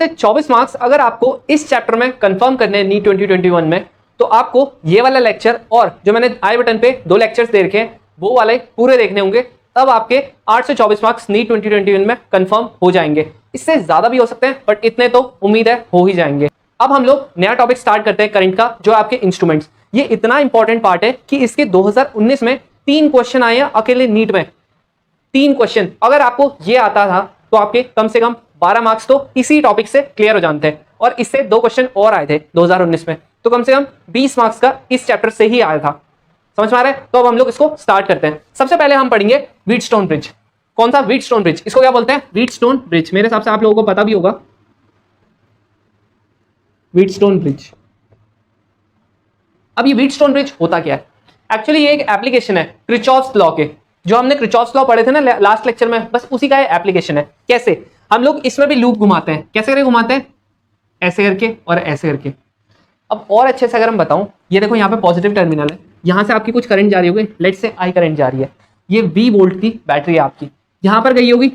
से 24 मार्क्स अगर आपको इस चैप्टर में कंफर्म करने हैं नीट 2021 में, तो आपको ये वाला लेक्चर और जो मैंने आई बटन पे 2 लेक्चर्स दे रखे हैं वो वाले पूरे देखने होंगे, तब आपके 8 से 24 मार्क्स नीट 2021 में कंफर्म हो जाएंगे। इससे ज्यादा भी हो सकते हैं बट इतने तो उम्मीद है हो ही जाएंगे। अब हम लोग नया टॉपिक स्टार्ट करते हैं करंट का, जो आपके इंस्ट्रूमेंट्स। ये इतना इंपॉर्टेंट पार्ट है कि इसके 2019 में 3 क्वेश्चन आए हैं अकेले नीट में। 3 क्वेश्चन अगर आपको ये आता था तो आपके कम से कम 12 मार्क्स तो इसी टॉपिक से क्लियर हो जाते हैं, और इससे 2 क्वेश्चन और आए थे 2019 में, तो कम से कम 20 मार्क्स का इस चैप्टर से ही आया था। समझ में आ रहा है? तो अब हम लोग इसको स्टार्ट करते हैं। सबसे पहले हम पढ़ेंगे व्हीटस्टोन ब्रिज। कौन सा? Wheatstone bridge. इसको क्या बोलते हैं? Wheatstone bridge. मेरे हिसाब से आप लोगों को पता भी होगा व्हीटस्टोन ब्रिज। अब ये व्हीटस्टोन ब्रिज होता क्या है? एक्चुअली ये एक एप्लीकेशन है किरचॉफ्स लॉ के, जो हमने किरचॉफ्स लॉ पढ़े थे ना लास्ट लेक्चर में, बस उसी का एप्लीकेशन है। कैसे? हम लोग इसमें भी लूप घुमाते हैं। कैसे करके घुमाते हैं? ऐसे करके और ऐसे करके। अब और अच्छे से अगर हम बताऊं, ये देखो यहाँ पे पॉजिटिव टर्मिनल है, यहाँ से आपकी कुछ करंट जा रही होगी, लेट से आई करंट जा रही है, ये V वोल्ट की बैटरी है आपकी, यहाँ पर गई होगी।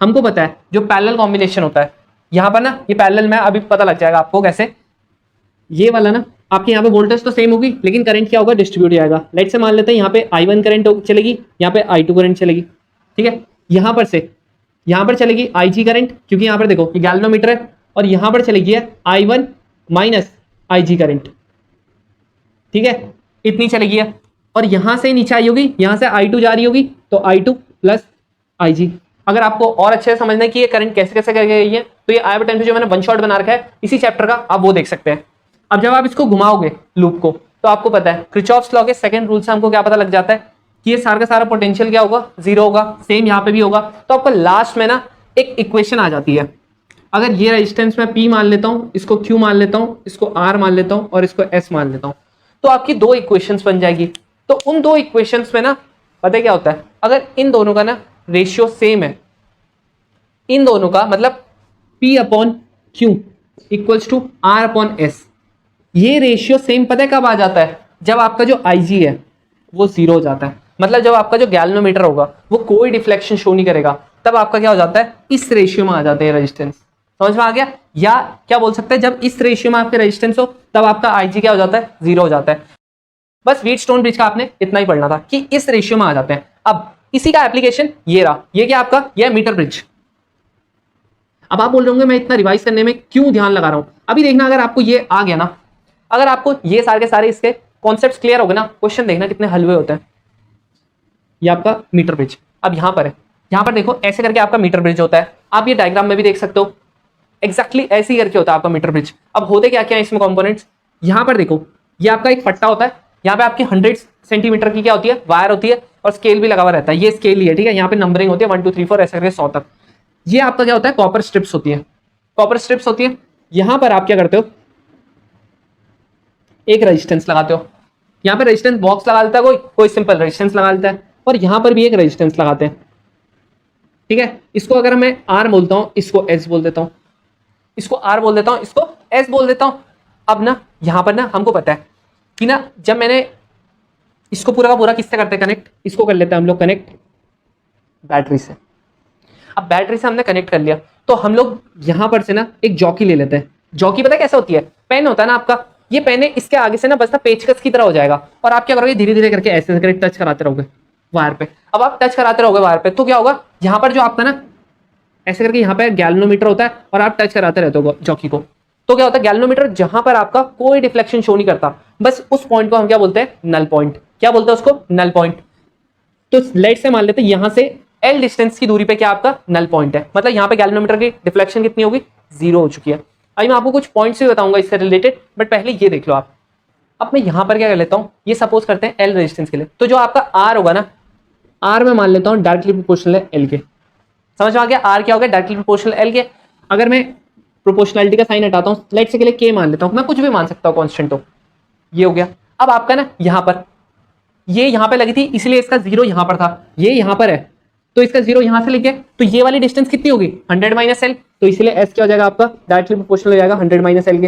हमको पता है जो पैरेलल कॉम्बिनेशन होता है, यहाँ पर ना ये पैरेलल में अभी पता लग जाएगा आपको कैसे। ये वाला ना आपके यहाँ पे वोल्टेज तो सेम होगी लेकिन करंट क्या होगा? डिस्ट्रीब्यूट जाएगा। लेट से मान लेते हैं यहाँ पे I1 करंट चलेगी, यहाँ पे I2 करंट चलेगी, ठीक है। यहाँ पर से यहाँ पर चलेगी IG करंट, क्योंकि यहाँ पर देखो ये गैल्वेनोमीटर है, और यहाँ पर चलेगी I1 माइनस IG करंट, ठीक है, इतनी चलेगी है। और यहां से नीचे आई होगी, यहां से I2 जा रही होगी, तो I2 प्लस IG। अगर आपको और अच्छे से समझना है कि ये करंट कैसे कैसे करके गई है, तो ये आई बटन पे जो मैंने वन शॉट बना रखा है इसी चैप्टर का, आप वो देख सकते हैं। अब जब आप इसको घुमाओगे लूप को, तो आपको पता है किरचॉफ्स लॉ के सेकंड रूल से हमको क्या पता लग जाता है कि ये सारा का सारा पोटेंशियल क्या होगा? 0 होगा। सेम यहाँ पे भी होगा। तो आपका लास्ट में ना एक इक्वेशन आ जाती है। अगर ये रेजिस्टेंस मैं P मान लेता हूं, इसको Q मान लेता हूं, इसको R मान लेता हूं और इसको S मान लेता हूं, तो आपकी 2 इक्वेशंस बन जाएगी। तो उन 2 इक्वेशंस में ना पता है क्या होता है? अगर इन दोनों का ना रेशियो सेम है, इन दोनों का मतलब P upon Q equals to R upon S, ये रेशियो सेम पता है कब आ जाता है? जब आपका जो IG है वो 0 हो जाता है। मतलब जब आपका जो गैल्वेनोमीटर होगा वो कोई डिफ्लेक्शन शो नहीं करेगा, तब आपका क्या हो जाता है? इस रेशियो में आ जाते हैं रेजिस्टेंस। समझ में आ गया? या क्या बोल सकते हैं, जब इस रेशियो में आपके रेजिस्टेंस हो तब आपका IG क्या हो जाता है? 0 हो जाता है। बस व्हीटस्टोन ब्रिज का आपने इतना ही पढ़ना था कि इस रेशियो में आ जाते हैं। अब इसी का एप्लीकेशन ये रहा। ये क्या आपका? ये मीटर ब्रिज। अब आप बोल रहे होंगे मैं इतना रिवाइज करने में क्यों ध्यान लगा रहा हूं? अभी देखना, अगर आपको ये आ गया ना, अगर आपको ये सारे के सारे इसके कॉन्सेप्ट्स क्लियर हो गए ना, क्वेश्चन देखना कितने हलवे होते हैं। ये आपका मीटर ब्रिज अब यहां पर है। यहां पर देखो ऐसे करके आपका मीटर ब्रिज होता है। आप ये डायग्राम में भी देख सकते हो, एक्जैक्टली ऐसे ही करके होता है आपका मीटर ब्रिज। अब होते क्या क्या है इसमें कंपोनेंट्स? यहां पर देखो, ये आपका एक फट्टा होता है, यहाँ पे आपकी 100 सेंटीमीटर की क्या होती है? वायर होती है, और स्केल भी लगा हुआ रहता है। ये स्केल ही है, ठीक है। यहाँ पे नंबरिंग होती है 1 2 3 4 ऐसे करके 100 तक। ये आपका क्या होता है? कॉपर स्ट्रिप्स होती है। कॉपर स्ट्रिप्स होती है। यहां पर आप क्या करते हो? एक रेजिस्टेंस लगाते हो। यहाँ पे रेजिस्टेंस बॉक्स लगा देता है, कोई सिंपल रेजिस्टेंस लगा देता है, और यहां पर भी एक रेजिस्टेंस लगाते हैं, ठीक है। इसको अगर मैं R बोलता हूं, इसको S बोल देता हूं, इसको R बोल देता हूं, इसको S बोल देता हूं। अब ना यहां पर ना हमको पता है कि ना जब मैंने इसको पूरा का पूरा किससे करते हैं कनेक्ट? इसको कर लेते हैं हम लोग कनेक्ट बैटरी से। अब बैटरी से हमने कनेक्ट कर लिया, तो हम लोग यहां पर से ना एक जॉकी ले लेते हैं। जॉकी पता है कैसे होती है? पेन होता है ना आपका, ये पेन है, इसके आगे से ना बस ना पेचकस की तरह हो जाएगा, और आप क्या करोगे? धीरे धीरे करके ऐसे करके टच कराते रहोगे वायर पे। अब आप टच कराते रहोगे वायर पे, तो क्या होगा? यहाँ पर जो आपका ना ऐसे करके यहाँ पे गैल्वेनोमीटर होता है, और आप टच कराते रहते हो जॉकी को, तो क्या होता है? गैल्वेनोमीटर जहां पर आपका कोई डिफ्लेक्शन शो नहीं करता, बस उस पॉइंट को हम क्या बोलते हैं? Null point. क्या बोलते हैं उसको? Null point. तो लेट से मान लेते हैं यहां से L डिस्टेंस की दूरी पे क्या आपका नल पॉइंट है, मतलब यहाँ पे गैल्वेनोमीटर की डिफ्लेक्शन कितनी होगी? 0 हो चुकी है। अभी मैं आपको कुछ पॉइंट्स भी बताऊंगा इससे रिलेटेड, बट पहले ये देख लो आप। अब मैं यहाँ पर क्या कर लेता हूँ, ये सपोज करते हैं L रेजिस्टेंस के लिए, तो जो आपका R होगा ना, R में मान लेता हूँ डायरेक्टली प्रोपोर्शनल है L के। समझ में आ गया? R क्या होगा? डायरेक्टली प्रोपोर्शनल L के। अगर मैं प्रोपोर्शनलिटी का साइन हटाता हूँ, लेट से के लिए K मान लेता हूँ, मैं कुछ भी मान सकता हूँ कॉन्स्टेंट हो, ये हो गया। अब आपका ना यहाँ पर ये यहाँ पे लगी थी, इसलिए इसका 0 यहाँ पर था, ये यहाँ पर है, तो इसका 0 यहाँ से लेके, तो ये वाली डिस्टेंस कितनी होगी? 100 माइनस L, तो इसलिए S क्या हो जाएगा आपका? डायरेक्टली प्रोपोर्शनल हो जाएगा 100 माइनस L के।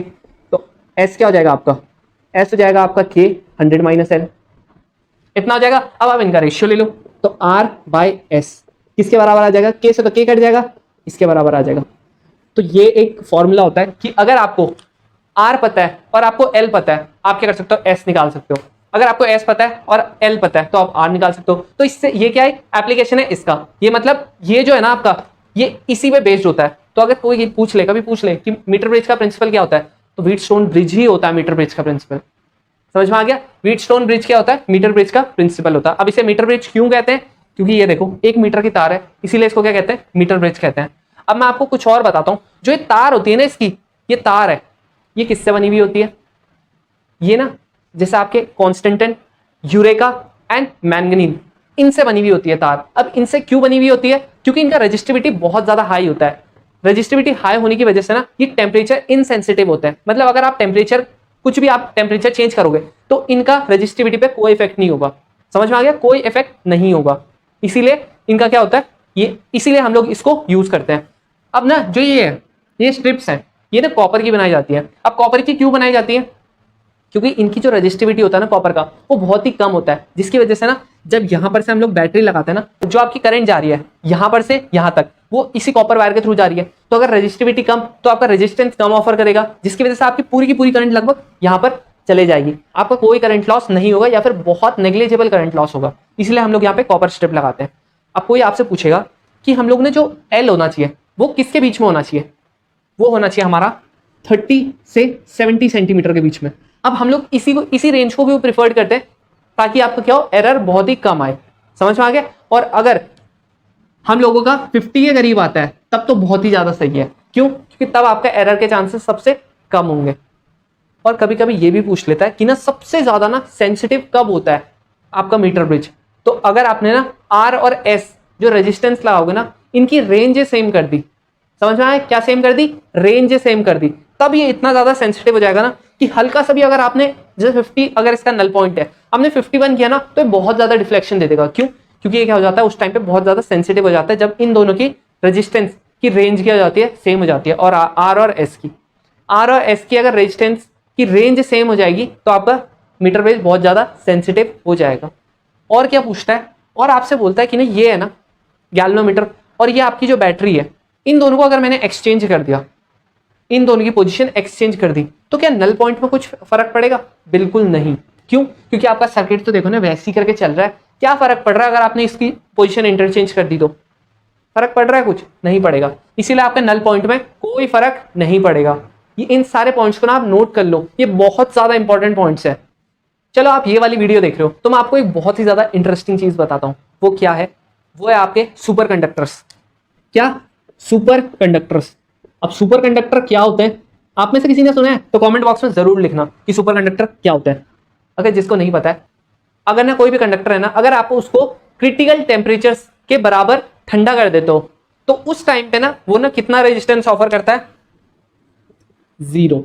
तो S क्या हो जाएगा आपका? S हो जाएगा आपका K 100 माइनस L, इतना हो जाएगा। अब आप इनका रेशियो ले लो, तो R बाय S किसके बराबर आ जाएगा? K से तो K कट जाएगा, इसके बराबर आ जाएगा। तो ये एक फॉर्मूला होता है कि अगर आपको R पता है और आपको L पता है, आप क्या कर सकते हो, S निकाल सकते हो। अगर आपको S पता है और L पता है तो आप R निकाल सकते हो। तो इससे ये क्या है, एप्लीकेशन है इसका। ये मतलब ये जो है ना आपका, ये इसी पे बेस्ड होता है। तो अगर कोई पूछ ले, कभी पूछ ले कि मीटर ब्रिज का प्रिंसिपल क्या होता है, तो व्हीटस्टोन ब्रिज ही होता है मीटर ब्रिज का प्रिंसिपल। समझ में आ गया? व्हीटस्टोन ब्रिज क्या होता है, मीटर ब्रिज का प्रिंसिपल होता है। अब इसे मीटर ब्रिज क्यों कहते हैं, क्योंकि ये देखो 1 मीटर की तार है, इसीलिए इसको क्या कहते हैं, मीटर ब्रिज कहते हैं। अब मैं आपको कुछ और बताता हूं। जो ये तार होती है ना इसकी, ये तार है, ये किससे बनी हुई होती है, ये ना जैसे आपके कॉन्स्टेंटन, यूरेका एंड मैंगनीज, इनसे बनी हुई होती है तार। अब इनसे क्यों बनी हुई होती है, क्योंकि इनका रेजिस्टिविटी बहुत ज्यादा हाई होता है। रेजिस्टिविटी हाई होने की वजह से ना ये टेम्परेचर इनसेंसिटिव होता है। मतलब अगर आप टेम्परेचर, कुछ भी आप टेम्परेचर चेंज करोगे तो इनका रेजिस्टिविटी पे कोई इफेक्ट नहीं होगा। समझ में आ गया? कोई इफेक्ट नहीं होगा। इसीलिए इनका क्या होता है, ये इसीलिए हम लोग इसको यूज करते हैं। अब ना जो ये है, ये स्ट्रिप्स हैं, ये ना कॉपर की बनाई जाती है। अब कॉपर की क्यों बनाई जाती है, क्योंकि इनकी जो रेजिस्टिविटी होता है ना कॉपर का, वो बहुत ही कम होता है, जिसकी वजह से ना जब यहां पर से हम लोग बैटरी लगाते हैं ना, जो आपकी करंट जा रही है यहां पर से यहां तक, वो इसी कॉपर वायर के थ्रू जा रही है। तो अगर रेजिस्टिविटी कम, तो आपका रेजिस्टेंस कम ऑफर करेगा, जिसकी वजह से आपकी पूरी की पूरी करंट लगभग यहां पर चले जाएगी। आपका कोई करंट लॉस नहीं होगा या फिर बहुत नेग्लिजिबल करंट लॉस होगा। इसलिए हम लोग यहाँ पे कॉपर स्ट्रिप लगाते हैं। अब कोई आपसे पूछेगा कि हम लोग ने जो एल होना चाहिए वो किसके बीच में होना चाहिए, वो होना चाहिए हमारा 30 से 70 सेंटीमीटर के बीच में। अब हम लोग इसी रेंज को भी प्रिफर्ड करते हैं ताकि आपको क्या हो, एरर बहुत ही कम आए। समझ में आ गया? और अगर हम लोगों का 50 के करीब आता है तब तो बहुत ही ज्यादा सही है। क्यों? क्योंकि तब आपका एरर के चांसेस सबसे कम होंगे। और कभी कभी ये भी पूछ लेता है कि ना सबसे ज्यादा ना सेंसिटिव कब होता है आपका मीटर ब्रिज। तो अगर आपने ना R और S जो रेजिस्टेंस लगाओगे ना, इनकी रेंज सेम कर दी। समझ में आया? क्या सेम कर दी? रेंज सेम कर दी। तब ये इतना ज्यादा सेंसिटिव हो जाएगा ना कि हल्का सा भी अगर आपने, जैसे 50 अगर इसका नल पॉइंट है, हमने 51 किया ना, तो ये बहुत ज्यादा डिफ्लेक्शन दे देगा। क्यों? क्योंकि ये क्या हो जाता है, उस टाइम पे बहुत ज्यादा सेंसिटिव हो जाता है जब इन दोनों की रेजिस्टेंस की रेंज क्या हो जाती है, सेम हो जाती है। और R और S की अगर रेजिस्टेंस की रेंज सेम हो जाएगी तो आपका मीटर ब्रिज बहुत ज्यादा सेंसिटिव हो जाएगा। और क्या पूछता है, और आपसे बोलता है कि नहीं ये है ना गैल्वेनोमीटर और ये आपकी जो बैटरी है, इन दोनों को अगर मैंने एक्सचेंज कर दिया, इन दोनों की पोजीशन एक्सचेंज कर दी, तो क्या नल पॉइंट में कुछ फर्क पड़ेगा? बिल्कुल नहीं। क्यों? क्योंकि आपका सर्किट तो देखो ना वैसे ही करके चल रहा है। क्या फर्क पड़ रहा है अगर आपने इसकी पोजीशन इंटरचेंज कर दी? तो फर्क पड़ रहा है? कुछ नहीं पड़ेगा। इसीलिए आपके नल पॉइंट में कोई फर्क नहीं पड़ेगा। ये इन सारे पॉइंट्स को ना आप नोट कर लो, ये बहुत ज्यादा इंपॉर्टेंट पॉइंट्स है। चलो आप ये वाली वीडियो देख रहे हो तो मैं आपको एक बहुत ही ज्यादा इंटरेस्टिंग चीज बताता हूं। वो क्या है? वो है आपके सुपर कंडक्टर्स। क्या? Super conductors. अब सुपर कंडक्टर क्या होते हैं? आप में से किसी ने सुना है तो कमेंट बॉक्स में जरूर लिखना कि सुपर कंडक्टर क्या होता है। अगर जिसको नहीं पता है, अगर ना कोई भी कंडक्टर है ना, अगर आप उसको क्रिटिकल टेम्परेचर्स के बराबर ठंडा कर देते हो तो उस टाइम पे ना वो ना कितना रेजिस्टेंस ऑफर करता है? 0।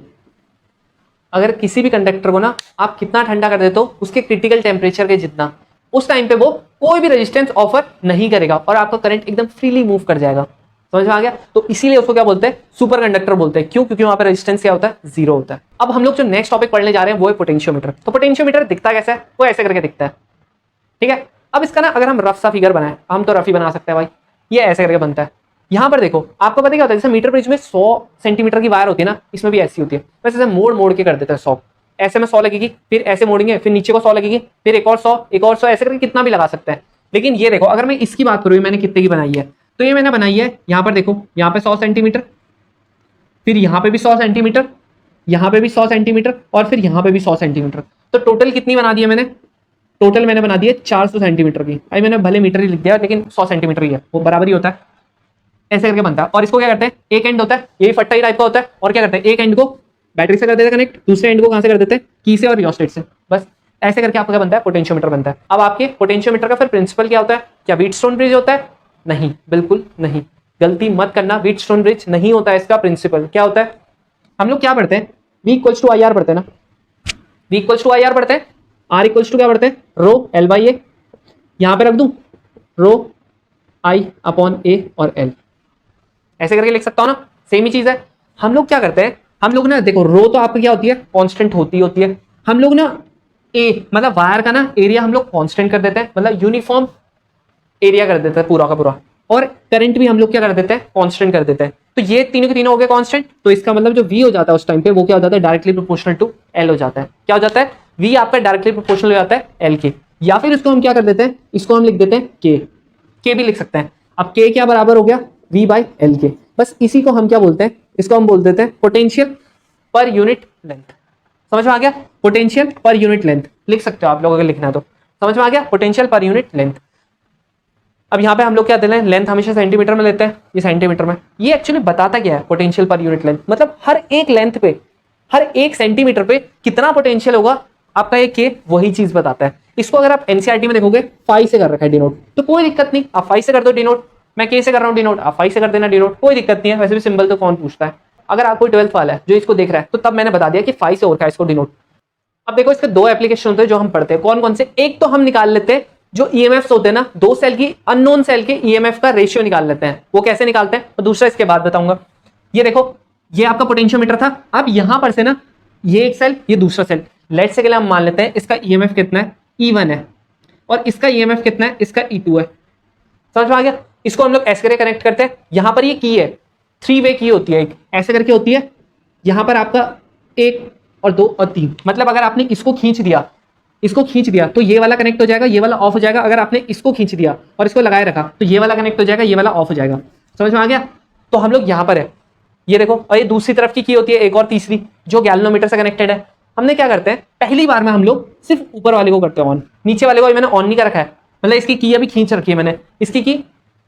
अगर किसी भी कंडक्टर को ना आप कितना ठंडा कर देते हो, उसके क्रिटिकल टेम्परेचर के जितना, उस टाइम पे वो कोई भी रेजिस्टेंस ऑफर नहीं करेगा और आपका करंट एकदम फ्रीली मूव कर जाएगा। समझ में आ गया? तो इसीलिए उसको क्या बोलते हैं? सुपर कंडक्टर बोलते हैं। क्यों? क्योंकि वहां पर रेजिस्टेंस क्या होता है? 0 होता है। अब हम लोग जो नेक्स्ट टॉपिक पढ़ने जा रहे हैं वो है पोटेंशियोमीटर। तो पोटेंशियोमीटर दिखता कैसा है? वो ऐसे करके दिखता है। ठीक है। अब इसका ना अगर हम रफ सा फिगर बनाए, हम तो रफ ही बना सकते हैं भाई, ये ऐसे करके बनता है। यहां पर देखो, आपको पता क्या होता है, जैसे मीटर ब्रिज में 100 सेंटीमीटर की वायर होती है ना, इसमें भी ऐसी होती है। बस ऐसे मोड़ के कर देते हैं 100। ऐसे में 100 लगेगी, फिर ऐसे मोड़ेंगे, फिर नीचे को 100 लगेगी, फिर एक और 100, एक और 100, ऐसे करके कितना भी लगा सकते हैं। लेकिन ये देखो, अगर मैं इसकी बात करूँ, मैंने कितने की बनाई है, तो ये मैंने बनाई है, यहाँ पर देखो, यहाँ पे 100 सेंटीमीटर, फिर यहाँ पे भी 100 सेंटीमीटर, यहाँ पे भी 100 सेंटीमीटर, और फिर यहाँ पे भी 100 सेंटीमीटर। तो टोटल कितनी बना दी है मैंने? टोटल मैंने बना दी है 400 सेंटीमीटर की। अभी मैंने भले मीटर ही लिख दिया, लेकिन 100 सेंटीमीटर ही है, वो बराबर ही होता है। ऐसे करके बनता है। और इसको क्या करते हैं? एक एंड होता है, ये फट्टा ही टाइप का होता है, और क्या करते हैं? एक एंड को बैटरी से कर देते हैं कनेक्ट, दूसरे एंड को कहां से कर देते हैं? की से और रियोस्टेट से। बस ऐसे करके आपका क्या बनता है? पोटेंशियोमीटर बनता है। अब आपके पोटेंशियोमीटर का फिर प्रिंसिपल क्या होता है? क्या व्हीटस्टोन ब्रिज होता है? नहीं, बिल्कुल नहीं, गलती मत करना। व्हीटस्टोन ब्रिज नहीं होता है इसका प्रिंसिपल। क्या होता है? हम लोग क्या पढ़ते हैं? V equals to I R पढ़ते हैं ना, V equals to I R पढ़ते हैं, R इक्वल्स टू क्या पढ़ते हैं? Rho L by A. यहां पे रख दूं रो I अपॉन A और L, ऐसे करके लिख सकता हूं ना, सेम ही चीज है। हम लोग क्या करते हैं? हम लोग ना देखो, रो तो आपकी क्या होती है? कांस्टेंट होती है। हम लोग ना ए मतलब वायर का ना एरिया हम लोग कांस्टेंट कर देते हैं, मतलब यूनिफॉर्म एरिया कर देते हैं पूरा का पूरा। और करंट भी हम लोग क्या कर देते हैं, कांस्टेंट कर देते हैं। तो ये तीनों के तीनों हो गए कांस्टेंट, तो इसका मतलब जो V हो जाता है उस टाइम पे वो क्या हो जाता है, डायरेक्टली प्रोपोर्शनल टू L हो जाता है। क्या हो जाता है, V आपका डायरेक्टली प्रोपोर्शनल हो जाता है L के। या फिर इसको हम क्या कर देते हैं, इसको हम लिख देते हैं K भी लिख सकते हैं। अब K क्या बराबर हो गया, V बाई L के। बस इसी को हम क्या बोलते हैं, इसको हम बोल देते हैं पोटेंशियल पर यूनिट लेंथ। समझ में आ गया, पोटेंशियल पर यूनिट लेंथ लिख सकते हो आप लोग अगर लिखना है तो। समझ में आ गया, पोटेंशियल पर यूनिट लेंथ। अब यहाँ पे हम लोग क्या देते हैं, लेंथ हमेशा सेंटीमीटर में लेते हैं, ये सेंटीमीटर में। ये एक्चुअली बताता क्या है, पोटेंशियल पर यूनिट लेंथ, मतलब हर एक लेंथ पे, हर एक सेंटीमीटर पे कितना पोटेंशियल होगा आपका, ये के वही चीज बताता है। इसको अगर आप एनसीईआरटी में देखोगे 5 से कर रखा है डिनोट, तो कोई दिक्कत नहीं, आप 5 से कर दो डिनोट। मैं के से कर रहा हूँ डिनोट, आप 5 से कर देना डिनोट, कोई दिक्कत नहीं है। वैसे भी सिंबल तो कौन पूछता है। अगर आपको 12th वाला है जो इसको देख रहा है, तो तब मैंने बता दिया कि 5 से और का इसको डिनोट। अब देखो इसके दो एप्लीकेशन होते हैं जो हम पढ़ते हैं, कौन कौन से। एक तो हम निकाल लेते हैं जो ईएमएफ होते हैं ना, दो सेल की अननोन सेल के ईएमएफ का रेशियो निकाल लेते हैं, वो कैसे निकालते हैं, और दूसरा इसके बाद बताऊंगा। ये देखो, ये आपका पोटेंशियोमीटर था। अब यहां पर से ना, ये एक सेल, ये दूसरा सेल, लेट से के लिए हम मान लेते हैं इसका ईएमएफ कितना है, E1 है, और इसका ईएमएफ कितना है, इसका E2 है। समझ में आ गया। इसको हम लोग ऐसे करके कनेक्ट करते हैं। यहां पर ये की है, 3 वे की होती है, एक ऐसे करके होती है। यहां पर आपका 1 और 2 और 3, मतलब अगर आपने इसको खींच दिया तो ये वाला कनेक्ट हो जाएगा, ये वाला ऑफ हो जाएगा। अगर आपने इसको खींच दिया और इसको लगाए रखा तो ये वाला कनेक्ट हो जाएगा, ये वाला ऑफ हो जाएगा। समझ में आ गया। तो हम लोग यहाँ पर है, ये देखो, और ये दूसरी तरफ की होती है एक और तीसरी जो गैल्वेनोमीटर से कनेक्टेड है। हमने क्या करते हैं, पहली बार में हम लोग सिर्फ ऊपर वाले को करते हैं ऑन, नीचे वाले को मैंने ऑन नहीं कर रखा है, मतलब इसकी की अभी खींच रखी है मैंने, इसकी की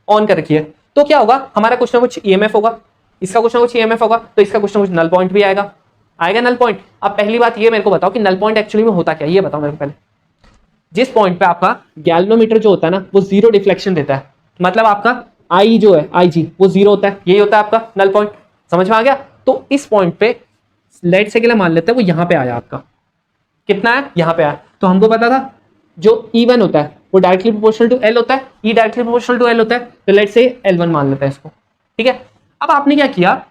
ऑन कर रखी है। तो क्या होगा, हमारा कुछ ना कुछ ईएमएफ होगा, इसका कुछ ना कुछ ईएमएफ होगा, तो इसका कुछ ना कुछ नल पॉइंट भी आएगा नल पॉइंट। अब पहली बात ये मेरे को बताओ कि नल पॉइंट एक्चुअली में होता क्या है, ये बताओ मेरे को पहले। जिस पॉइंट पे आपका गैल्वेनोमीटर जो होता है ना, वो 0 डिफ्लेक्शन देता है, मतलब आपका आई जो है, IG वो 0 होता है, यही होता है आपका नल पॉइंट। समझ में आ गया। तो इस पॉइंट पे लेट से के लिए मान लेते हैं वो यहां पे आया, आपका कितना है, यहां पे आया। तो हमको पता था जो E1 होता है वो डायरेक्टली प्रोपोर्शनल टू L होता है, E directly proportional to L होता है, तो लेट से L1 मान लेते हैं इसको, ठीक है। अब आपने क्या किया,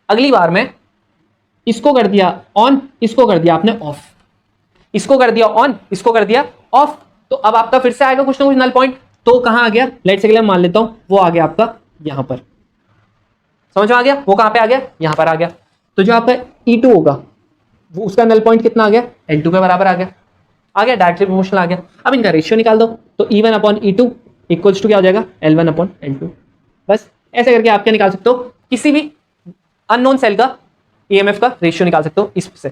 अगली बार में इसको कर दिया ऑन, इसको कर दिया आपने ऑफ, इसको कर दिया ऑन, इसको कर दिया ऑफ। तो अब आपका फिर से आएगा कुछ ना कुछ नल पॉइंट। तो कहां आ गया, लेट से के लिए मान लेता हूं वो आ गया आपका यहां पर। समझ में आ गया, वो कहां पे आ गया, यहां पर आ गया। तो जो आपका E2 होगा वो उसका नल पॉइंट कितना आ गया, L2 के बराबर आ गया डायरेक्टली प्रोपोर्शनल आ गया। अब इनका रेशियो निकाल दो, तो E1 upon E2 equals to क्या हो जाएगा, L1 अपॉन L2। बस ऐसे करके आप क्या निकाल सकते हो, किसी भी अननोन सेल का ईएमएफ का रेशियो निकाल सकते हो इससे।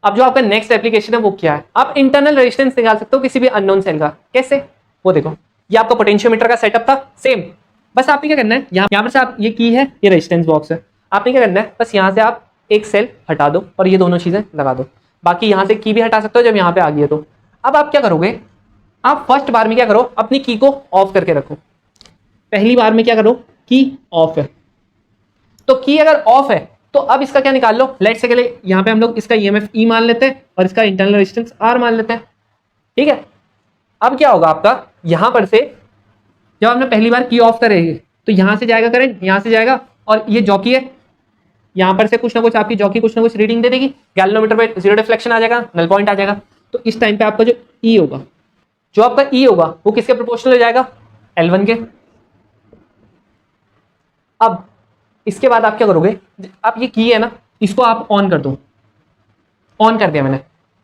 अब जो आपका नेक्स्ट एप्लीकेशन है वो क्या है, आप इंटरनल रेजिस्टेंस निकाल सकते हो किसी भी अननोन सेल का। कैसे, वो देखो, ये आपका पोटेंशियोमीटर का सेटअप था सेम। बस आपने क्या करना है, यहाँ पर से आप ये की है, ये रेजिस्टेंस बॉक्स है, आपने क्या करना है, बस यहाँ से आप एक सेल हटा दो और ये दोनों चीजें लगा दो। बाकी यहाँ से की भी हटा सकते हो जब यहाँ पे आ गई है तो। अब आप क्या करोगे, आप फर्स्ट बार में क्या करो, अपनी की को ऑफ करके रखो। पहली बार में क्या करो, की ऑफ है, तो की अगर ऑफ है तो अब इसका क्या निकाल लो, लेट से के लिए यहाँ पे हम लोग इसका ईएमएफ E मान लेते हैं और इसका इंटरनल रेजिस्टेंस R मान लेते हैं, ठीक है। अब क्या होगा आपका, यहां पर से जब आपने पहली बार की ऑफ करेंगे तो यहां से जाएगा करंट, यहां से जाएगा, और ये जॉकी है, यहां पर से कुछ ना कुछ आपकी जॉकी कुछ ना कुछ रीडिंग दे देगी, गैल्वेनोमीटर पे 0 डिफ्लेक्शन आ जाएगा, नल पॉइंट आ जाएगा। तो इस टाइम पे आपका जो E होगा, वो किसके प्रोपोर्शनल हो जाएगा, L1 के। अब इसके बाद आप क्या करोगे, आप ये की है ना, इसको आप ऑन कर दो, ऑन कर दिया मैंने,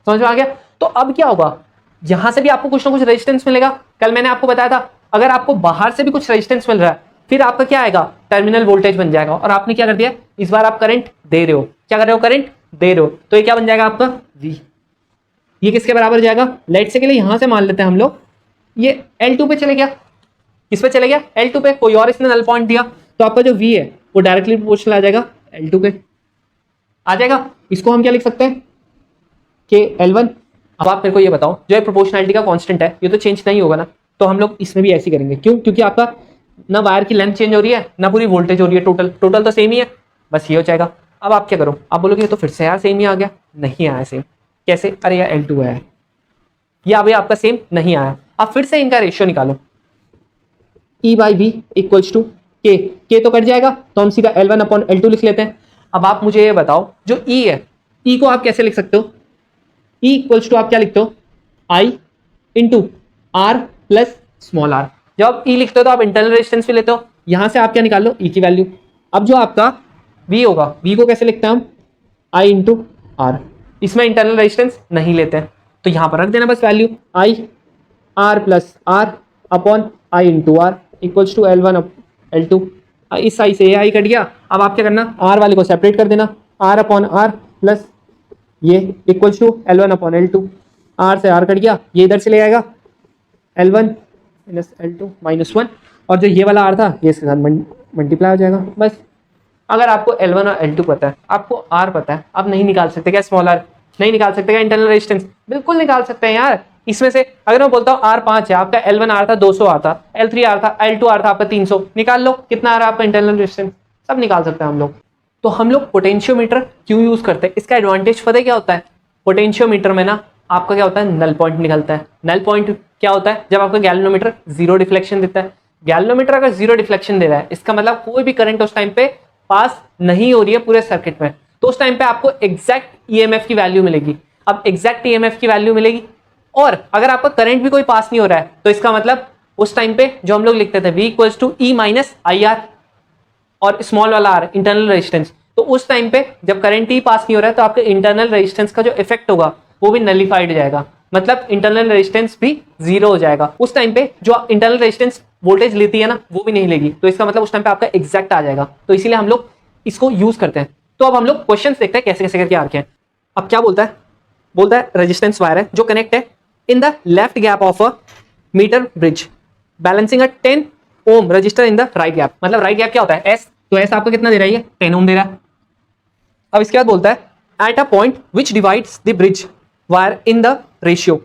समझ में आ गया। तो अब क्या होगा, यहां से भी आपको कुछ ना कुछ रेजिस्टेंस मिलेगा। कल मैंने आपको बताया था अगर आपको बाहर से भी कुछ रेजिस्टेंस मिल रहा है फिर आपका क्या आएगा, टर्मिनल वोल्टेज बन जाएगा। और आपने क्या कर दिया, इस बार आप करंट दे रहे हो, क्या कर रहे हो, करंट दे रहे हो, तो ये क्या बन जाएगा आपका V। ये किसके बराबर जाएगा, लेट से के लिए यहां से मान लेते हैं हम लोग, ये L2 पे चले गया, किस पे चले गया, L2 पे, कोई और इसने नल पॉइंट दिया, तो आपका जो V है वो डायरेक्टली प्रोपोर्शनल आ जाएगा L2 पे आ जाएगा। इसको हम क्या लिख सकते हैं, के L1। अब आप मेरे को ये बताओ, जो प्रोपोर्शनैलिटी का कांस्टेंट है ये तो चेंज नहीं होगा ना, तो हम लोग इसमें भी ऐसे करेंगे। क्यों, क्योंकि आपका ना वायर की लेंथ चेंज हो रही है ना पूरी वोल्टेज हो रही है, टोटल तो सेम ही है, बस ये हो जाएगा। अब आप क्या करो, आप बोलोगे तो फिर से यार सेम ही आ गया, नहीं आया सेम, कैसे, अरे यार L2 आया, या अभी आपका सेम नहीं आया। अब फिर से इनका रेशियो निकालो, E/V इक्वल्स टू के तो कट जाएगा, तो हम सीधा L1 अपॉन L2 लिख लेते हैं। अब आप मुझे ये बताओ, जो E है, E को आप कैसे लिख सकते हो, E इक्वल्स टू आप क्या लिखते हो, I into R plus small r। जब आप ई लिखते हो तो आप इंटरनल रेजिस्टेंस भी लेते हो, यहां से आप क्या निकाल लो, ई की वैल्यू। अब जो आपका वी होगा, वी को कैसे लिखते हैं हम, आई इंटू आर, इसमें इंटरनल रेजिस्टेंस नहीं लेते हैं तो यहां पर रख देना बस value, I R plus R upon I into R equals to L1 L2। इस साइड से ये आई कट गया, अब आप क्या करना, आर वाले को सेपरेट कर देना, आर अपॉन आर प्लस ये equals to L1 upon L2, R से आर कट गया, ये इधर से ले आएगा L1 माइनस L2 माइनस 1, और जो ये वाला आर था ये इसके साथ मल्टीप्लाई हो जाएगा बस। अगर आपको L1 और L2 पता है, आपको आर पता है, आप नहीं निकाल सकते क्या स्मॉल आर, नहीं निकाल सकते क्या इंटरनल रेजिस्टेंस, बिल्कुल निकाल सकते हैं यार। इसमें से अगर मैं बोलता हूँ आर 5 है, आपका L1 आर था 200 आर था, L3 आर था, L2 आर था आपका 300, निकाल लो कितना आ रहा है आपका इंटरनल रेजिस्टेंस, सब निकाल सकते हैं हम लोग। तो हम लोग पोटेंशियोमीटर क्यों यूज करते हैं, इसका एडवांटेज पता है क्या होता है, पोटेंशियोमीटर में ना आपका क्या होता है, नल पॉइंट निकलता है। नल पॉइंट क्या होता है, जब आपका गैल्वेनोमीटर जीरो डिफ्लेक्शन देता है, गैल्वेनोमीटर अगर जीरो डिफ्लेक्शन दे रहा है इसका मतलब कोई भी करंट उस टाइम पे पास नहीं हो रही है पूरे सर्किट में, तो उस टाइम पे आपको एग्जैक्ट ईएमएफ की वैल्यू मिलेगी। अब एग्जैक्ट ईएमएफ की वैल्यू मिलेगी, और अगर आपका करंट भी कोई पास नहीं हो रहा है तो इसका मतलब उस टाइम पे जो हम लोग लिखते थे V equals to E minus I R, और स्मॉल वाला आर इंटरनल रेजिस्टेंस, तो उस टाइम पे जब करंट ही पास नहीं हो रहा है तो आपके इंटरनल रेजिस्टेंस का जो इफेक्ट होगा वो भी नलिफाइड हो जाएगा, मतलब इंटरनल रेजिस्टेंस भी जीरो हो जाएगा। उस टाइम पे जो इंटरनल रेजिस्टेंस वोल्टेज लेती है ना वो भी नहीं लेगी, तो इसका मतलब उस टाइम पे आपका एग्जैक्ट आ जाएगा, तो इसीलिए हम लोग इसको यूज करते हैं। तो अब हम लोग क्वेश्चन देखते हैं कैसे कैसे करके आ रखे हैं। अब क्या बोलता है, बोलता है रेजिस्टेंस वायर है जो कनेक्ट है in the left gap of a meter bridge balancing a 10 ohm resistor in the right gap, मतलब राइट गैप क्या होता है एस, तो एस आपको कितना दे रहा है, 10 ओम दे रहा है। अब इसके बाद बोलता है at a point which divides the bridge wire in the ratio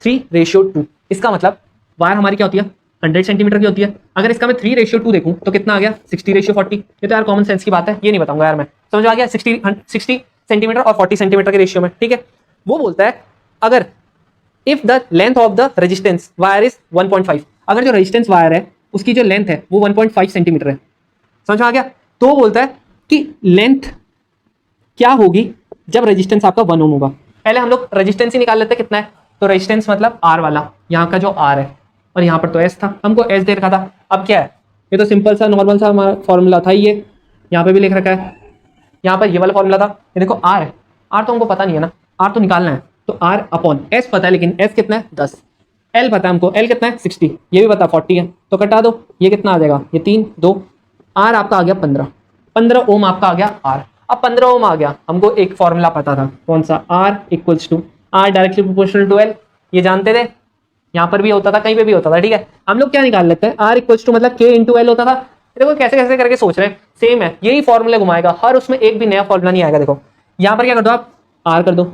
3:2, इसका मतलब वायर हमारी क्या होती है 100 सेंटीमीटर की होती है, अगर इसका मैं 3:2 देखूं तो कितना आ गया 60:40। ये तो यार कॉमन सेंस की बात है, ये नहीं बताऊंगा यार मैं, समझ आ गया 60 सेंटीमीटर और 40 सेंटीमीटर के रेशियो में, ठीक है। वो बोलता है अगर if the length of the resistance wire is 1.5, अगर जो रेजिस्टेंस वायर है उसकी जो लेंथ है वो 1.5 सेंटीमीटर है, समझ आ गया। तो वो बोलता है कि लेंथ क्या होगी जब रेजिस्टेंस आपका 1 ओम होगा। पहले हम लोग रेजिस्टेंस ही निकाल लेते हैं कितना है, तो रेजिस्टेंस मतलब आर वाला, यहाँ का जो आर है, और यहाँ पर तो एस था, हमको एस दे रखा था। अब क्या है, ये तो सिंपल सा नॉर्मल सा हमारा फॉर्मूला था, ये यहाँ पे भी लिख रखा है, यहाँ पर ये वाला फॉर्मूला था, ये देखो आर है, आर तो हमको पता नहीं है ना, आर तो निकालना है, तो आर अपॉन एस पता है, लेकिन एस कितना है 10, एल पता है हमको, एल कितना है 60, ये भी पता 40 है, तो कटा दो, ये कितना आ जाएगा, ये 3 2, आर आपका आ गया 15 ओम आपका आ गया आर। अब 15 ओम आ गया, हमको एक फॉर्मूला पता था, कौन सा, R equals to R directly proportional to L, ये जानते थे, यहाँ पर भी होता था, कहीं पे भी होता था, ठीक है। हम लोग क्या निकाल लेते हैं, आर इक्वल्स टू मतलब के इंटू एल होता था। देखो कैसे कैसे करके सोच रहे हैं, सेम है, यही फॉर्मूला घुमाएगा, हर उसमें एक भी नया फॉर्मूला नहीं आएगा। देखो यहाँ पर क्या कर दो आप, आर कर दो,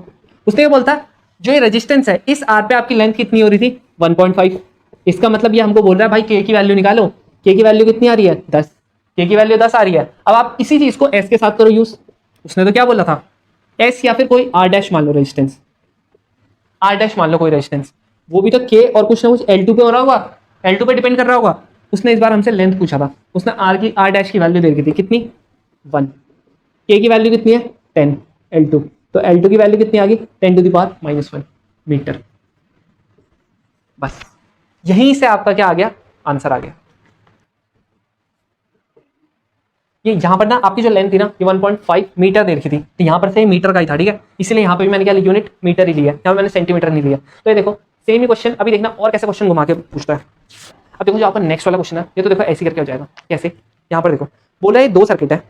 उसने क्या बोलता जो ये रेजिस्टेंस है इस आर पे आपकी लेंथ कितनी हो रही थी 1.5, इसका मतलब ये हमको बोल रहा है भाई के की वैल्यू निकालो, के की वैल्यू कितनी आ रही है 10, के की वैल्यू 10 आ रही है। अब आप इसी चीज को एस के साथ करो यूज, उसने तो क्या बोला था एस या फिर कोई आर डैश मान लो, रेजिस्टेंस आर डैश मान लो कोई रेजिस्टेंस, वो भी तो के और कुछ ना कुछ L2 पे हो रहा होगा, L2 पे डिपेंड कर रहा होगा। उसने इस बार हमसे लेंथ पूछा था, उसने आर डैश की वैल्यू दे रखी थी कितनी 1, के की वैल्यू कितनी है 10, L2 तो L2 की वैल्यू कितनी आ गई 10⁻⁻1 मीटर। बस यहीं से आपका क्या आ गया, आंसर आ गया। ये यहाँ पर ना आपकी जो लेंथ थी ना ये 1.5 मीटर दे रखी थी, तो यहाँ पर से मीटर का ही था, ठीक है, इसलिए यहाँ पे भी मैंने क्या यूनिट मीटर ही लिया, यहाँ पे मैंने सेंटीमीटर नहीं लिया। तो ये देखो सेम ही क्वेश्चन, अभी देखना और कैसे क्वेश्चन घुमा के पूछता है। अब देखो जो आपका नेक्स्ट वाला क्वेश्चन है ये तो देखो ऐसे करके हो जाएगा, कैसे, यहाँ पर देखो बोला है 2 सर्किट है,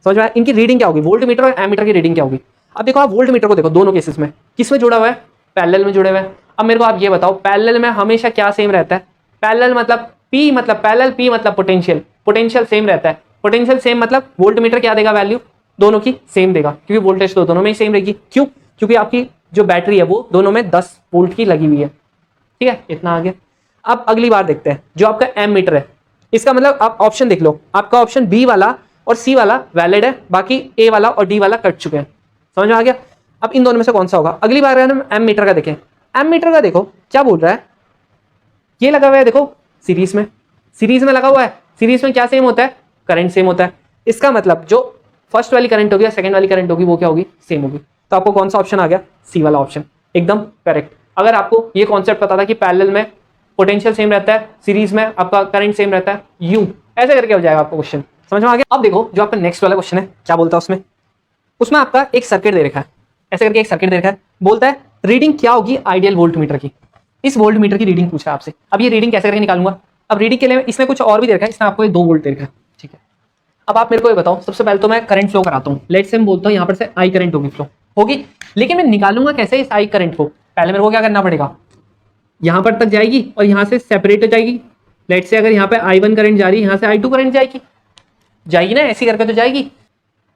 समझ में आया, इनकी रीडिंग क्या होगी, वोल्ट मीटर और एमीटर की रीडिंग क्या होगी। अब देखो आप वोल्ट मीटर को देखो, दोनों केसेस में किस में जुड़ा हुआ है, पैरेलल में जुड़े हुए हैं। अब मेरे को आप ये बताओ पैरेलल में हमेशा क्या सेम रहता है, पैरेलल मतलब P मतलब पैरेलल, P मतलब पोटेंशियल, पोटेंशियल सेम रहता है, पोटेंशियल सेम मतलब वोल्ट मीटर क्या देगा वैल्यू, दोनों की सेम देगा, क्योंकि वोल्टेज तो दोनों में ही सेम रहेगी। क्यों, क्योंकि आपकी जो बैटरी है वो दोनों में 10 वोल्ट की लगी हुई है, ठीक है, इतना आ गया। अब अगली बार देखते हैं जो आपका एम मीटर है, इसका मतलब आप ऑप्शन देख लो, आपका ऑप्शन बी वाला और सी वाला वैलिड है, बाकी ए वाला और डी वाला कट चुके हैं, समझ में आ गया। अब इन दोनों में से कौन सा होगा, अगली बार हम एम मीटर का देखें, एम मीटर का देखो क्या बोल रहा है, ये लगा हुआ है देखो सीरीज में लगा हुआ है, सीरीज में क्या सेम होता है, करंट सेम होता है, इसका मतलब जो फर्स्ट वाली करंट होगी या सेकंड वाली करंट होगी वो क्या होगी, सेम होगी। तो आपको कौन सा ऑप्शन आ गया, सी वाला ऑप्शन, एकदम करेक्ट। अगर आपको ये कॉन्सेप्ट पता था कि पैरेलल में पोटेंशियल सेम रहता है, सीरीज में आपका करंट सेम रहता है, यूं ऐसे करके हो जाएगा आपका क्वेश्चन। समझ में आ गया? अब देखो जो आपका नेक्स्ट वाला क्वेश्चन है क्या बोलता है उसमें, उसमें आपका एक सर्किट दे रखा है, ऐसे करके एक सर्किट दे रखा है, बोलता है रीडिंग क्या होगी आइडियल वोल्ट मीटर की। इस वोल्ट मीटर की रीडिंग पूछा है आपसे। अब ये रीडिंग कैसे करके निकालूंगा? अब रीडिंग के लिए इसमें कुछ और भी दे रखा है, इसमें आपको 2 वोल्ट दे रखा है, ठीक है। अब आप मेरे को ये बताओ, सबसे पहले तो मैं करंट फ्लो कराता हूँ। लेट्स से मैं बोलता हूँ यहाँ पर से आई करंट होगी, फ्लो होगी, लेकिन मैं निकालूंगा कैसे इस आई करंट को? पहले मेरे को क्या करना पड़ेगा, यहाँ पर तक जाएगी और यहाँ से सेपरेट हो जाएगी। लेट्स से अगर यहाँ पे I1 करंट जा रही है, यहाँ से I2 करंट जाएगी ना, ऐसी करके तो जाएगी।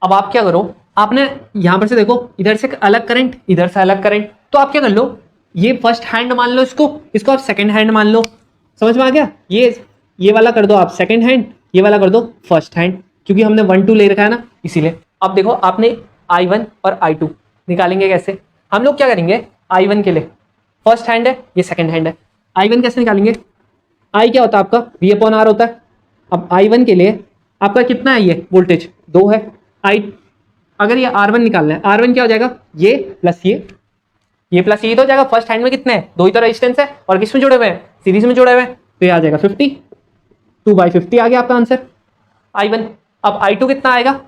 अब आप क्या करो, आपने यहाँ पर से देखो, इधर से अलग करंट, इधर से अलग करंट, तो आप क्या कर लो, ये फर्स्ट हैंड मान लो, इसको आप सेकंड हैंड मान लो। समझ में आ गया? ये वाला कर दो आप सेकंड हैंड, ये वाला कर दो फर्स्ट हैंड, क्योंकि हमने 1 2 ले रखा है ना, इसीलिए। अब देखो आपने I1 और I2 निकालेंगे कैसे? हम लोग क्या करेंगे, I1 के लिए फर्स्ट हैंड है, ये सेकंड हैंड है। I1 कैसे निकालेंगे? I क्या होता है आपका, V/R होता है। अब I1 के लिए आपका कितना है, ये वोल्टेज 2 है। अगर ये R1 निकालना है, R1 क्या हो जाएगा, ये प्लस ये प्लस ये तो हो जाएगा। फर्स्ट हैंड में कितने हैं, 2 ही तो रेजिस्टेंस है, और किस में जुड़े हुए हैं, सीरीज में जुड़े हुए हैं, तो ये आ जाएगा 50, 2/50 आ गया आपका आंसर I1। अब I2 कितना आएगा,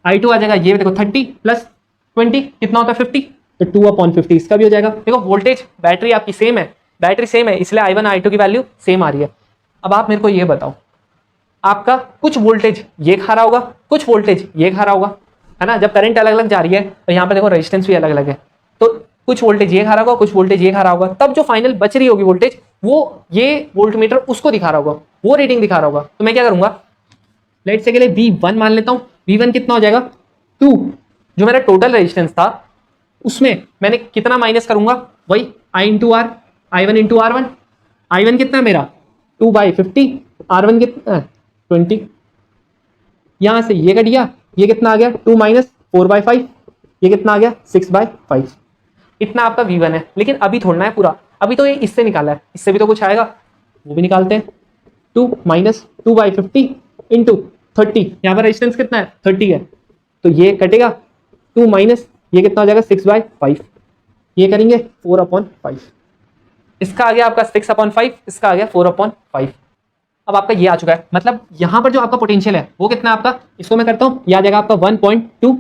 I2 आ जाएगा, ये देखो 30 + 20 कितना होता है 50, तो 2/50 इसका भी हो जाएगा। देखो वोल्टेज बैटरी आपकी सेम है, बैटरी सेम है, इसलिए I1 I2 की वैल्यू सेम आ रही है। अब आप मेरे को ये बताओ, आपका कुछ वोल्टेज ये खा रहा होगा, कुछ वोल्टेज ये खा रहा होगा, है ना। जब करंट अलग अलग जा रही है तो यहाँ पे देखो रेजिस्टेंस भी अलग अलग है, तो कुछ वोल्टेज ये खा रहा होगा, कुछ वोल्टेज ये खा रहा होगा, तब जो फाइनल बच रही होगी वोल्टेज, वो ये वोल्ट मीटर उसको दिखा रहा होगा, वो रीडिंग दिखा रहा होगा। तो मैं क्या करूंगा, लेट्स से के लिए V1 मान लेता हूँ। V1 कितना हो जाएगा, 2, जो मेरा टोटल रेजिस्टेंस था उसमें मैंने कितना माइनस करूंगा, वही I/R, I1 × R1। I1 कितना है मेरा 2/50, R1 कितना 20, यहां से ये कट गया, ये कितना आ गया 2 - 4/5, ये कितना आ गया 6/5। इतना आपका V1 है। लेकिन अभी थोड़ना है पूरा, अभी तो ये इससे निकाला है, इससे भी तो कुछ आएगा, वो भी निकालते हैं। 2 - 2/50 × 30, यहाँ पर रेजिस्टेंस कितना है 30 है, तो ये कटेगा 2 - ये कितना हो जाएगा 6/5, ये करेंगे 4/5, इसका आ गया आपका 6/5, इसका आ गया 4/5। अब आपका ये आ चुका है, मतलब यहाँ पर जो आपका पोटेंशियल है वो कितना आपका, इसको मैं करता हूँ, ये आ जाएगा आपका 1.2,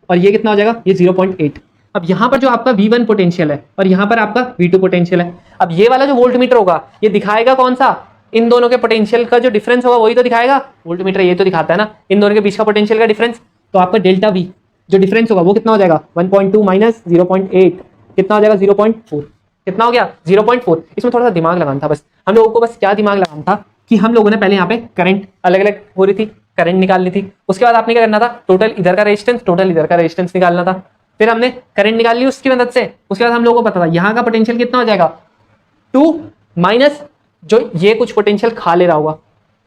और ये कितना हो जाएगा, ये 0.8। अब यहाँ पर जो आपका V1 पोटेंशियल है और यहाँ पर आपका V2 पोटेंशियल है। अब ये वाला जो वोल्ट मीटर होगा ये दिखाएगा कौन सा, इन दोनों के पोटेंशियल का जो डिफरेंस होगा वही तो दिखाएगा। वोल्ट मीटर ये तो दिखाता है ना इन दोनों के बीच का पोटेंशियल का डिफरेंस, तो आपका डेल्टा V जो डिफरेंस होगा वो कितना हो जाएगा, 1.2 - 0.8 कितना हो जाएगा 0.4, कितना हो गया 0.4। इसमें थोड़ा सा दिमाग लगाना था, बस हम लोगों को बस क्या दिमाग लगाना था कि हम लोगों ने पहले यहाँ पे करंट अलग अलग हो रही थी, करंट निकालनी थी, उसके बाद आपने क्या करना था, टोटल इधर का रेजिस्टेंस टोटल इधर का रेजिस्टेंस निकालना था, फिर हमने करंट निकाल ली उसकी मदद से। उसके बाद हम लोगों को पता था यहाँ का पोटेंशियल कितना हो जाएगा 2 माइनस जो ये कुछ पोटेंशियल खा ले रहा होगा,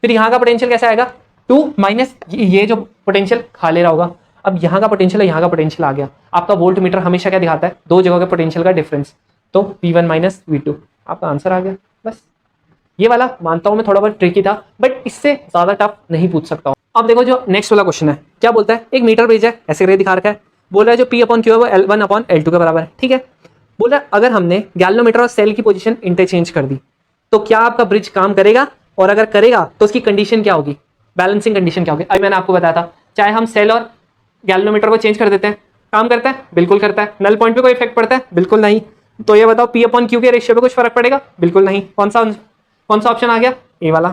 फिर यहाँ का पोटेंशियल कैसे आएगा 2 माइनस ये जो पोटेंशियल खा ले रहा होगा। अब यहाँ का पोटेंशियल है, यहाँ का पोटेंशियल आ गया। आपका वोल्ट मीटर हमेशा क्या दिखाता है, 2 जगह के पोटेंशियल का डिफरेंस, तो V1 - V2 आपका आंसर आ गया। बस ये वाला मानता हूं मैं थोड़ा बहुत ट्रिकी था, बट इससे ज्यादा टफ नहीं पूछ सकता हूं। अब देखो जो नेक्स्ट वाला क्वेश्चन है क्या बोलता है, एक मीटर भेजा है, ऐसे करके दिखा रखा है, बोल रहा है जो P/Q है वो L1/L2 के बराबर है, ठीक है। बोल रहा है अगर हमने गैल्वेनोमीटर और सेल की पोजीशन इंटरचेंज कर दी तो क्या आपका ब्रिज काम करेगा, और अगर करेगा तो उसकी कंडीशन क्या होगी, बैलेंसिंग कंडीशन क्या होगी। अभी मैंने आपको बताया था चाहे हम सेल और गैल्वेनोमीटर को चेंज कर देते हैं, काम करता है, बिल्कुल करता है। नल पॉइंट पे कोई इफेक्ट पड़ता है, बिल्कुल नहीं। तो ये बताओ P/Q के रेशियो पे कुछ फर्क पड़ेगा, बिल्कुल नहीं। कौन सा ऑप्शन आ गया, ए वाला।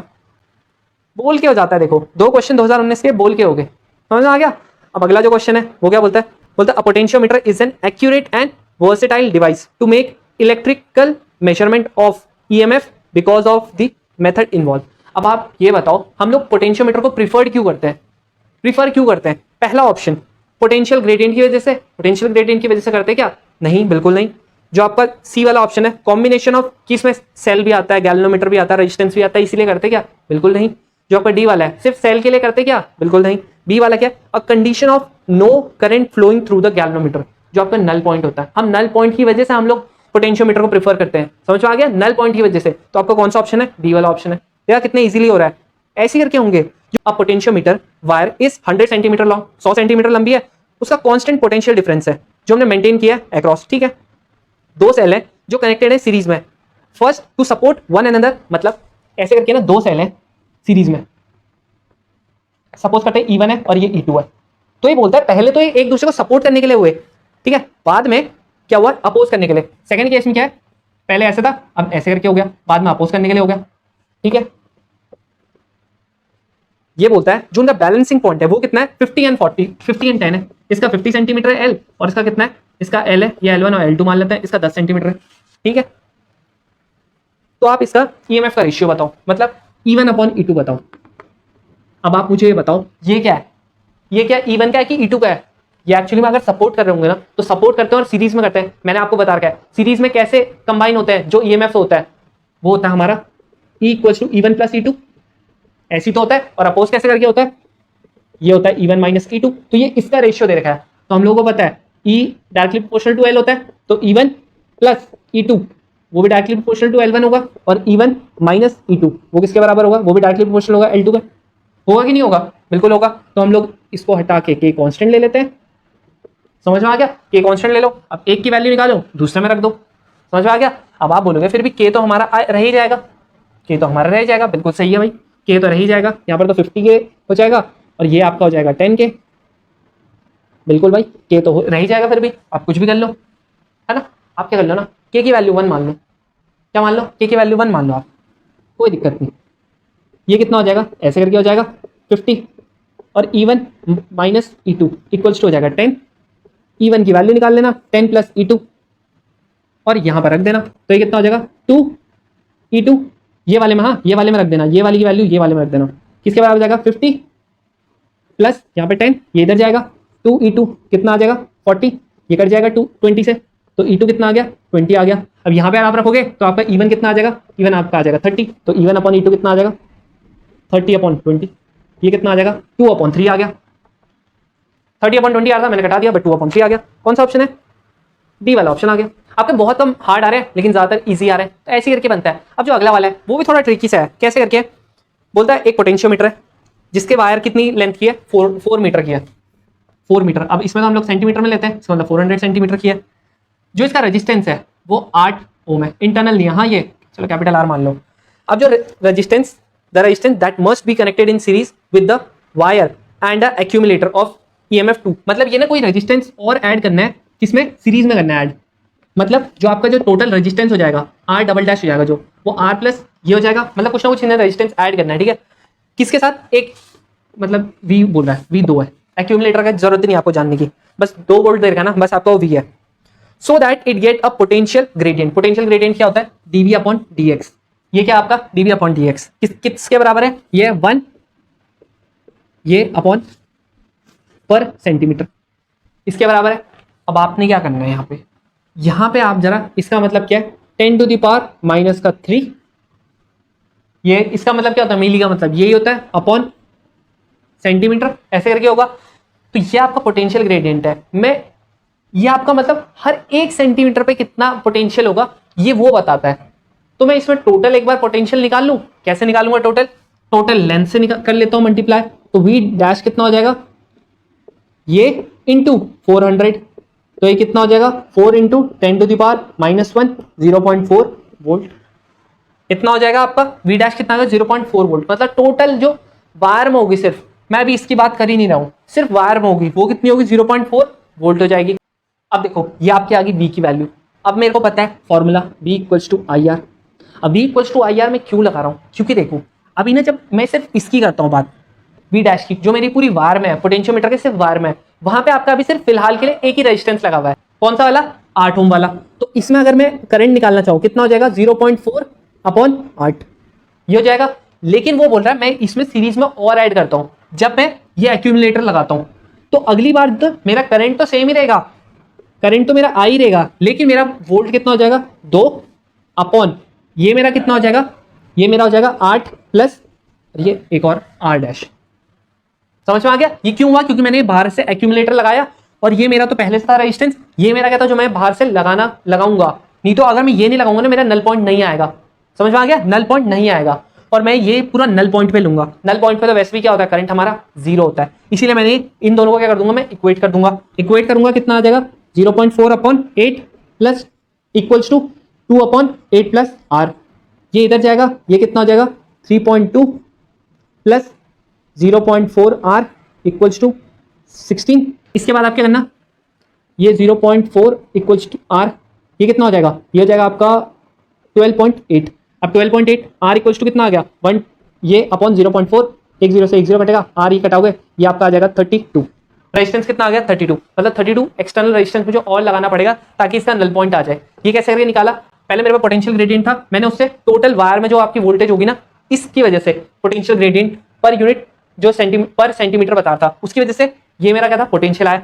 बोल के हो जाता है, देखो 2 क्वेश्चन 2019 के बोल के हो गए, समझ में आ गया। अब अगला जो क्वेश्चन है वो क्या बोलता है, बोलता है a potentiometer is an accurate and versatile device to make electrical measurement of EMF because of the method involve. अब आप ये बताओ हम लोग पोटेंशियोमीटर को प्रीफर क्यों करते हैं। पहला ऑप्शन पोटेंशियल ग्रेडियंट की वजह से, पोटेंशियल ग्रेडियंट की वजह से करते हैं क्या, नहीं, बिल्कुल नहीं। जो आपका सी वाला ऑप्शन है कॉम्बिनेशन ऑफ कि इसमें सेल भी आता है, गैल्वेनोमीटर भी आता है, रेजिस्टेंस भी आता है, इसीलिए करते क्या, बिल्कुल नहीं। जो आपका डी वाला है सिर्फ सेल के लिए करते क्या, बिल्कुल नहीं। बी वाला क्या, a condition of no current flowing through the galvanometer, जो आपका नल पॉइंट होता है। हम नल पॉइंट की वजह से हम लोग पोटेंशियोमीटर को प्रीफर करते हैं, समझ में आ गया, नल पॉइंट की वजह से। तो आपका कौन सा ऑप्शन है, डी वाला ऑप्शन है। देखा कितने इजीली हो रहा है, ऐसे करके होंगे। जो potentiometer wire is 100 centimetre long, 100 centimetre लंबी है, उसका कांस्टेंट पोटेंशियल डिफरेंस है जो हमने मेंटेन किया है अक्रॉस, ठीक है। 2 सेल है जो कनेक्टेड है सीरीज में, first to support one another, मतलब ऐसे करके ना दो सेल हैं सीरीज में, सपोज करते हैं E1 है और ये E2 है, तो ये बोलता है पहले तो ये एक दूसरे को सपोर्ट करने के लिए हुए, ठीक है, बाद में क्या हुआ, अपोज करने के लिए। सेकंड केस में क्या है, पहले ऐसे था अब ऐसे करके हो गया, बाद में अपोज करने के लिए हो गया, ठीक है। ये बोलता है जो उनका बैलेंसिंग पॉइंट है वो कितना है 50 एंड 40, 50 एंड 10 है, इसका 50 सेंटीमीटर है L और इसका कितना है, इसका L है, ये L1 और L2 मान लेते हैं, इसका 10 सेंटीमीटर है, ठीक है। तो आप इसका EMF का रेशियो बताओ, मतलब E1 अपॉन E2 बताओ। अब आप मुझे ये बताओ ये क्या है, ये क्या E1 का है कि E2 का है। ये एक्चुअली में अगर सपोर्ट कर रहे होंगे ना तो सपोर्ट करते हैं और सीरीज में करते हैं, मैंने आपको बता रखा है सीरीज में कैसे कंबाइन होते हैं, जो EMF होता है वो होता है हमारा E equals to E1 plus E2, ऐसी तो होता है। और अपोज कैसे करके होता है, ये होता है E1 माइनस E2, तो ये इसका रेशियो दे रखा है, तो हम लोगों को पता है E directly proportional to L होता है, तो E1 प्लस E2 वो भी डायरेक्टली प्रोपोर्शनल टू L1 होगा, और E1 माइनस E2 वो किसके बराबर होगा, वो भी डायरेक्टली प्रोपोर्शनल होगा L2 का, होगा कि नहीं होगा, बिल्कुल होगा। तो हम लोग इसको हटा के K कांस्टेंट ले लेते हैं, समझ में आ गया, K कांस्टेंट ले लो, अब एक की वैल्यू निकालो दूसरे में रख दो, समझ में आ गया। अब आप बोलोगे फिर भी K तो हमारा रह ही जाएगा, K तो हमारा रह जाएगा, बिल्कुल सही है भाई, K तो रह ही जाएगा, यहाँ पर तो 50K हो जाएगा और ये आपका हो जाएगा 10K, बिल्कुल भाई K तो रह ही जाएगा, फिर भी आप कुछ भी कर लो, है ना, आप क्या कर लो ना, K की वैल्यू 1 मान लो, क्या मान लो, K की वैल्यू 1 मान लो आप, कोई दिक्कत नहीं। ये कितना हो जाएगा, ऐसे करके हो जाएगा 50 और E1 minus E2 equals to हो जाएगा 10, E1 की वैल्यू निकाल लेना 10 प्लस E2 और यहाँ पर रख देना, तो ये कितना हो जाएगा 2 E2, ये वाले में, हाँ ये वाले में रख देना, ये वाली की वैल्यू ये वाले में रख देना, किसके बराबर जाएगा 50 प्लस यहाँ पे 10, ये इधर जाएगा 2 E2 कितना आ जाएगा 40, ये कट जाएगा 20 से, तो E2 कितना आ गया 20 आ गया। अब यहाँ पे आप रखोगे तो आपका E1 कितना आ जाएगा, E1 आपका आ जाएगा 30, तो E1 अपॉन E2 कितना आ जाएगा 30 अपॉन 20, ये कितना आ जाएगा 2 अपॉन 3 आ गया, 30 अपॉन 20 आ रहा था मैंने कटा दिया, बट 2 अपॉन 3 आ गया। कौन सा ऑप्शन है, डी वाला ऑप्शन आ गया। आपके बहुत कम हार्ड आ रहे हैं लेकिन ज्यादातर इजी आ रहे हैं, तो ऐसे करके बनता है। अब जो अगला वाला है वो भी थोड़ा ट्रिकी सा है, कैसे करके बोलता है एक पोटेंशियोमीटर है जिसके वायर कितनी लेंथ की है 4 मीटर की है, 4 मीटर। अब इसमें तो हम लोग सेंटीमीटर में लेते हैं, इसका मतलब 400 सेंटीमीटर की है। जो इसका रेजिस्टेंस है वो 8 ओम है, इंटरनल नहीं है, हाँ ये चलो कैपिटल आर मान लो। अब जो resistance that must be connected in series with the wire and the accumulator of EMF2, मतलब ये ना कोई रेजिस्टेंस और ऐड करना है, किसमें सीरीज में करना है ऐड, मतलब जो आपका जो टोटल रेजिस्टेंस हो जाएगा R डबल डैश हो जाएगा, जो वो R प्लस ये हो जाएगा, मतलब कुछ ना कुछ इन्हें रेजिस्टेंस ऐड करना है, ठीक है। किसके साथ, एक मतलब V बोल रहा है, V2 है, एक्यूमुलेटर का जरूरत नहीं आपको जानने की, बस 2 वोल्ट दे रखा ना, बस आपका वो V है। So that it get a potential gradient. Potential gradient क्या होता है, dV अपॉन dx। ये क्या आपका dV अपॉन dx किसके बराबर है, ये 1 ये अपॉन पर सेंटीमीटर इसके बराबर है। अब आपने क्या करना है यहाँ पे आप जरा इसका मतलब क्या है 10 टू द पावर माइनस का 3, ये इसका मतलब क्या होता है, मिली का मतलब यही होता है अपॉन सेंटीमीटर, ऐसे करके होगा। तो ये आपका पोटेंशियल ग्रेडियंट है, मैं ये आपका मतलब हर 1 सेंटीमीटर पे कितना पोटेंशियल होगा ये वो बताता है। तो मैं इसमें टोटल एक बार पोटेंशियल निकाल लूं, कैसे निकालूंगा, टोटल लेंथ से कर लेता हूं मल्टीप्लाई, तो V डैश कितना हो जाएगा, ये इंटू 400, तो ये कितना हो जाएगा 4 into 10 to the power minus 1 0.4 volt, इतना हो जाएगा आपका V डैश कितना होगा 0.4 वोल्ट। मतलब टोटल जो वायर में होगी, सिर्फ मैं अभी इसकी बात कर ही नहीं रहा हूं, सिर्फ वायर में होगी वो कितनी होगी 0.4 वोल्ट हो जाएगी। अब देखो ये आपके आगे V की वैल्यू, अब मेरे को पता है formula V equals to IR। अब V इक्वल्स टू IR में क्यों लगा रहा हूं, क्योंकि देखो अभी ना जब मैं सिर्फ इसकी करता हूं बात V डैश की, जो मेरी पूरी वायर में है, पोटेंशियोमीटर के सिर्फ वायर में है, वहां पे आपका अभी सिर्फ फिलहाल के लिए एक ही रेजिस्टेंस लगा हुआ है, कौन सा वाला 8 ओम वाला। तो इसमें अगर मैं करंट निकालना चाहूँ कितना हो जाएगा 0.4 अपॉन 8 ये हो जाएगा। लेकिन वो बोल रहा है मैं इसमें सीरीज में और ऐड करता हूँ, जब मैं ये एक्यूमुलेटर लगाता हूँ तो अगली बार तो मेरा करंट तो सेम ही रहेगा, करंट तो मेरा आ ही रहेगा, लेकिन मेरा वोल्ट कितना हो जाएगा 2 अपॉन ये मेरा कितना हो जाएगा, ये मेरा हो जाएगा 8 प्लस ये एक और R डैश। समझ में आ गया ये क्यों हुआ, क्योंकि मैंने बाहर से एक्यूमुलेटर लगाया और ये मेरा तो पहले से था रेजिस्टेंस, ये मेरा क्या था जो मैं बाहर से लगाऊंगा, नहीं तो अगर मैं ये नहीं लगाऊंगा ना मेरा नल पॉइंट नहीं आएगा। समझ में आ गया, नल पॉइंट नहीं आएगा, और मैं ये पूरा नल पॉइंट पे लूंगा। नल पॉइंट पे तो वैसे भी क्या होता है, करंट हमारा 0 होता है, इसीलिए मैंने इन दोनों को क्या कर दूंगा, मैं इक्वेट करूंगा कितना आ जाएगा 0.4 upon 8 plus equals to 2/8 plus R, ये इधर जाएगा, ये कितना हो जाएगा 3.2 प्लस 0.4 आर इक्वल्स टू 16। इसके बाद आप क्या करना, ये 0.4 इक्वल्स टू आर, ये कितना हो जाएगा, ये हो जाएगा आपका 12.8। अब 12.8 आर इक्वल्स टू कितना आ गया 1, ये अपॉन 0.4, एक जीरो से एक जीरो कटेगा, आर ये कटाओगे, ये आपका आ जाएगा 32। रेजिस्टेंस कितना आ गया 32, मतलब 32 एक्सटर्नल रेजिस्टेंस मुझे और लगाना पड़ेगा ताकि इसका नल पॉइंट आ जाए। ये कैसे करके निकाला, पहले मेरे पास पोटेंशियल ग्रेडियंट था, मैंने उससे टोटल वायर में जो आपकी वोल्टेज होगी ना, इसकी वजह से पोटेंशियल ग्रेडियंट पर यूनिट जो पर सेंटीमीटर बता रहा था, उसकी वजह से ये मेरा क्या था पोटेंशियल आया।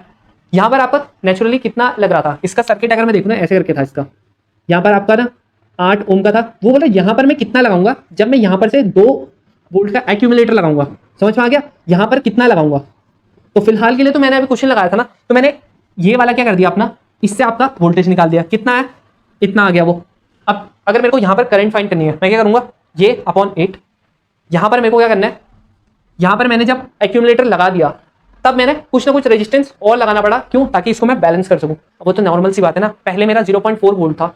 यहाँ पर आपका नेचुरली कितना लग रहा था, इसका सर्किट अगर मैं देखूँ ना ऐसे करके था इसका, यहाँ पर आपका ना 8 ओम का था, वो बोला यहाँ पर मैं कितना लगाऊंगा जब मैं यहाँ पर से 2 वोल्ट का एक्यूमुलेटर लगाऊंगा, समझ में आ गया, यहाँ पर कितना लगाऊंगा। तो फिलहाल के लिए तो मैंने अभी क्वेश्चन लगाया था ना, तो मैंने ये वाला क्या कर दिया अपना, इससे आपका वोल्टेज निकाल दिया, कितना है इतना आ गया वो। अब अगर मेरे को यहाँ पर करंट फाइंड करनी है, मैं क्या करूंगा, ये अपॉन 8, यहाँ पर मेरे को क्या करना है, यहाँ पर मैंने जब एक्यूमुलेटर लगा दिया तब मैंने कुछ ना कुछ रेजिस्टेंस और लगाना पड़ा, क्यों, ताकि इसको मैं बैलेंस कर सकूं। अब वो तो नॉर्मल सी बात है ना, पहले मेरा 0.4 वोल्ट था,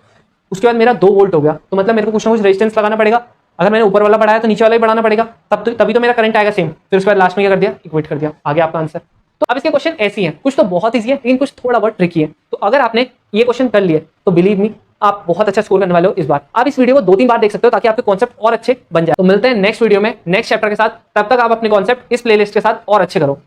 उसके बाद मेरा 2 वोल्ट हो गया, तो मतलब मेरे को कुछ ना कुछ रेजिस्टेंस लगाना पड़ेगा। अगर मैंने ऊपर वाला बढ़ाया तो नीचे वाला भी बढ़ाना पड़ेगा, तभी तो मेरा करंट आएगा सेम। फिर उसके बाद लास्ट में क्या कर दिया, इक्वेट कर दिया, आ गया आपका आंसर। तो अब इसके क्वेश्चन ऐसी हैं, कुछ तो बहुत ईजी है लेकिन कुछ थोड़ा बहुत ट्रिकी है। तो अगर आपने ये क्वेश्चन कर लिए तो बिलीव मी आप बहुत अच्छा स्कोर करने वाले हो इस बार। आप इस वीडियो को 2-3 बार देख सकते हो ताकि आपके कॉन्सेप्ट और अच्छे बन जाए। तो मिलते हैं नेक्स्ट वीडियो में नेक्स्ट चैप्टर के साथ, तब तक आप अपने कॉन्सेप्ट इस प्लेलिस्ट के साथ और अच्छे करो।